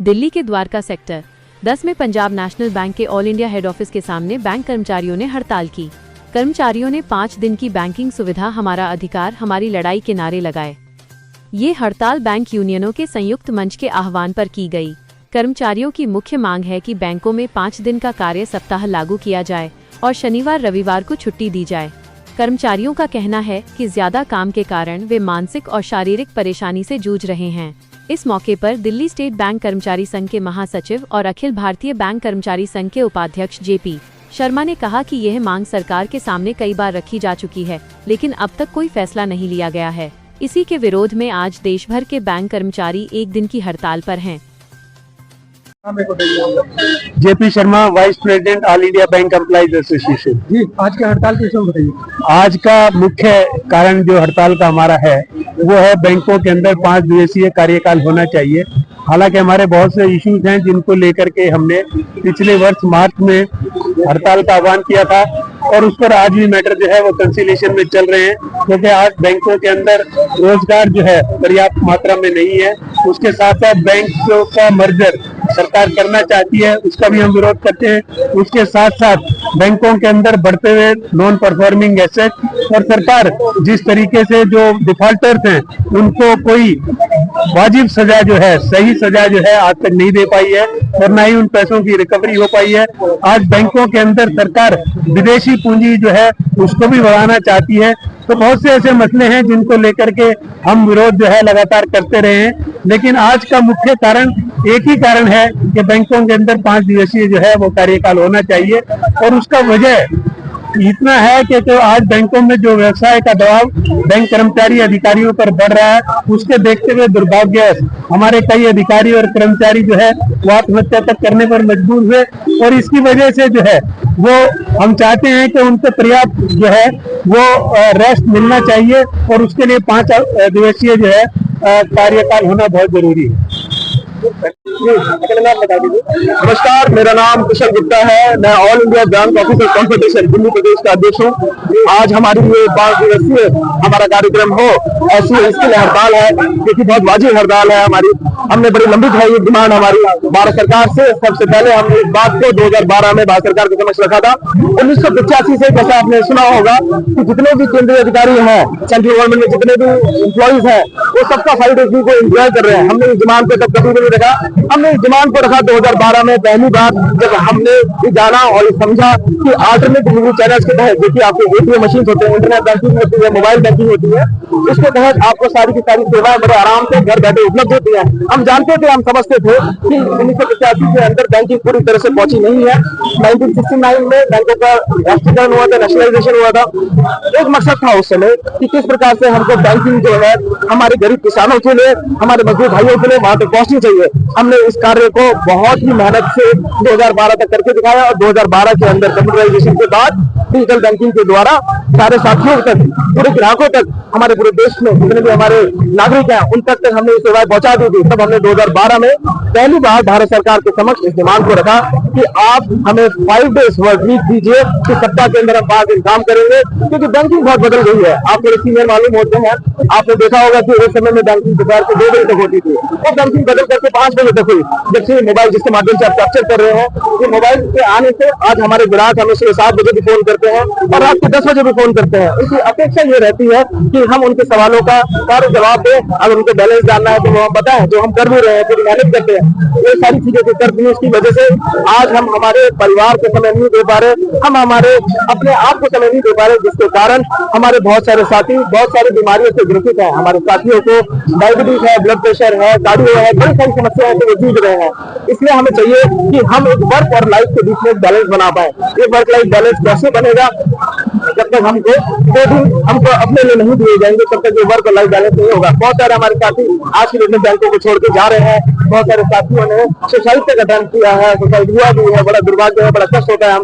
दिल्ली के द्वारका सेक्टर 10 में Punjab national bank के ऑल इंडिया हेड ऑफिस के सामने बैंक कर्मचारियों ने हड़ताल की। कर्मचारियों ने 5 दिन की बैंकिंग सुविधा, हमारा अधिकार, हमारी लड़ाई के नारे लगाए। ये हड़ताल बैंक यूनियनों के संयुक्त मंच के आह्वान पर की गई। कर्मचारियों की मुख्य मांग है कि बैंकों में 5 दिन का कार्य सप्ताह लागू किया जाए और शनिवार रविवार को छुट्टी दी जाए। कर्मचारियों का कहना है कि ज्यादा काम के कारण वे मानसिक और शारीरिक परेशानी से जूझ रहे हैं। इस मौके पर दिल्ली स्टेट बैंक कर्मचारी संघ के महासचिव और अखिल भारतीय बैंक कर्मचारी संघ के उपाध्यक्ष JP शर्मा ने कहा कि यह मांग सरकार के सामने कई बार रखी जा चुकी है, लेकिन अब तक कोई फैसला नहीं लिया गया है। इसी के विरोध में आज देश भर के बैंक कर्मचारी 1 दिन की हड़ताल पर हैं। JP Sharma, vice president all India bank employees association. जी, आज का हड़ताल किस में बताइए। आज का मुख्य कारण जो हड़ताल का हमारा है वो है बैंकों के अंदर 5 दिवसीय कार्यकाल होना चाहिए। हालांकि हमारे बहुत से इश्यूज हैं जिनको लेकर के हमने पिछले वर्ष मार्च में हड़ताल का आह्वान किया था और उस पर आज भी मैटर जो है वो कंसिलिएशन में चल रहे हैं, क्योंकि आज बैंकों के अंदर रोजगार जो है पर्याप्त मात्रा में नहीं है। उसके साथ साथ बैंकों का मर्जर सरकार करना चाहती है, उसका भी हम विरोध करते हैं। उसके साथ साथ बैंकों के अंदर बढ़ते हुए नॉन परफॉर्मिंग एसेट और सरकार जिस तरीके से जो डिफॉल्टर्स हैं उनको कोई वाजिब सजा जो है, सही सजा जो है आज तक नहीं दे पाई है और ना ही उन पैसों की रिकवरी हो पाई है। आज बैंकों के अंदर सरकार विदेशी पूंजी जो है उसको भी बढ़ाना चाहती है। तो बहुत से ऐसे मसले हैं जिनको लेकर के हम विरोध जो है लगातार करते रहे हैं, लेकिन आज का मुख्य कारण एक ही कारण है कि बैंकों के अंदर 5 दिवसीय जो है वो कार्यकाल होना चाहिए। और उसका वजह इतना है कि तो आज बैंकों में जो व्यवसाय का दबाव बैंक कर्मचारी अधिकारियों पर बढ़ रहा है, उसके देखते हुए दुर्भाग्यवश हमारे कई अधिकारी और कर्मचारी जो है वो आत्महत्या तक करने पर मजबूर हुए। और इसकी वजह से जो है वो हम चाहते हैं कि उनको पर्याप्त जो है वो रेस्ट मिलना चाहिए और उसके लिए 5 दिवसीय जो है कार्यकाल होना बहुत जरूरी है। नमस्कार, मेरा नाम कुशल गुप्ता है। मैं all India bank officer confederation Delhi प्रदेश का अध्यक्ष हूँ। आज हमारी ये 5 दिवसीय हमारा कार्यक्रम हो, ऐसी इसके लिए हड़ताल है, क्योंकि बहुत वाजिब हड़ताल है हमारी। हमने बड़ी लंबित है ये डिमांड हमारी भारत सरकार से। सबसे पहले हमने इस बात को 2012 में भारत सरकार के समक्ष रखा था। 1985 से, जैसा आपने सुना होगा कि जितने भी केंद्रीय अधिकारी हैं, सेंट्रल गवर्नमेंट में जितने भी एम्प्लॉइज हैं, वो सबका 5 डेज को एंजॉय कर रहे हैं। हमने इस डिमांड को तब कभी भी नहीं रखा। हमने इस डिमांड को रखा 2012 में पहली बार, जब हमने ये जाना और ये समझा कि अल्टरनेट डिलीवरी चैनल्स के तहत, देखिए आपके ATM मशीन होते हैं, इंटरनेट बैंकिंग होती है, मोबाइल बैंकिंग होती है, इसके तहत आपको सारी की सारी सेवाएं बड़े आराम से घर बैठे उपलब्ध होती है। हम जानते थे, हम समझते थे कि 1985 के अंदर बैंकिंग पूरी तरह से पहुंची नहीं है। 1969 में बैंकों का राष्ट्रीयकरण हुआ था, नेशनलाइजेशन हुआ था। एक मकसद था उस समय कि किस प्रकार से हमको बैंकिंग जो है हमारे गरीब किसानों के लिए, हमारे मजदूर भाइयों के लिए वहां तक पहुंचनी चाहिए। हमने इस कार्य को बहुत ही मेहनत से 2012 तक करके दिखाया और 2012 के अंदर कंप्यूटराइजेशन के बाद डिजिटल बैंकिंग के द्वारा सारे साथियों तक, पूरे ग्राहकों तक, हमारे पूरे देश में जितने भी हमारे नागरिक हैं उन तक हमने ये सेवाएं पहुंचा दी थी। तब हमने 2012 में पहली बार भारत सरकार के समक्ष इस डिमांड को रखा कि आप हमें 5 डेज वर्क वीक दीजिए, कि सप्ताह के अंदर हम 5 दिन काम करेंगे, क्योंकि बैंकिंग बहुत बदल गई है। आप थोड़े सीनियर मालूम होते हैं, आपने देखा होगा कि एक समय में बैंकिंग दोपहर को 2 बजे तक होती थी, वो बैंकिंग बदल करके 5 बजे तक हुई। जब से मोबाइल जिसके माध्यम से आप कैप्चर कर रहे हैं, ये मोबाइल के आने से आज हमारे ग्राहक हमें सुबह 7 बजे भी फोन करते हैं और रात को 10 बजे भी फोन करते हैं। उनकी अपेक्षा ये रहती है कि हम उनके सवालों का सारे जवाब दें। अगर उनको बैलेंस जानना है तो वो हम बताएं, जो हम कर भी रहे हैं, पूरी मेहनत करते हैं। ये सारी चीजें करती है, उसकी वजह से आज हम हमारे परिवार को समय नहीं दे पा रहे, हम हमारे अपने आप को समय नहीं दे पा रहे, जिसके कारण हमारे बहुत सारे साथी बहुत सारी बीमारियों से ग्रसित हैं। हमारे साथियों को डायबिटीज है, ब्लड प्रेशर है, कार्डियो है, बड़ी सारी समस्याएं से वो जूझ रहे हैं। इसलिए हमें चाहिए कि हम एक वर्क और लाइफ के बीच में बैलेंस बना पाए। ये वर्क लाइफ बैलेंस कैसे बनेगा? जब तक हमको 2 दिन हमको अपने लिए नहीं दिए जाएंगे, तब तक ये वर्क और लाइफ बैलेंस नहीं होगा। बहुत सारे हमारे साथी आज के डेट में बैंकों को छोड़ के जा रहे हैं। बहुत सारे साथियों ने सोसाइटी का अध्ययन किया है, सोसाइटी हुआ भी है, बड़ा दुर्भाग्य है, बड़ा कष्ट होता है। हम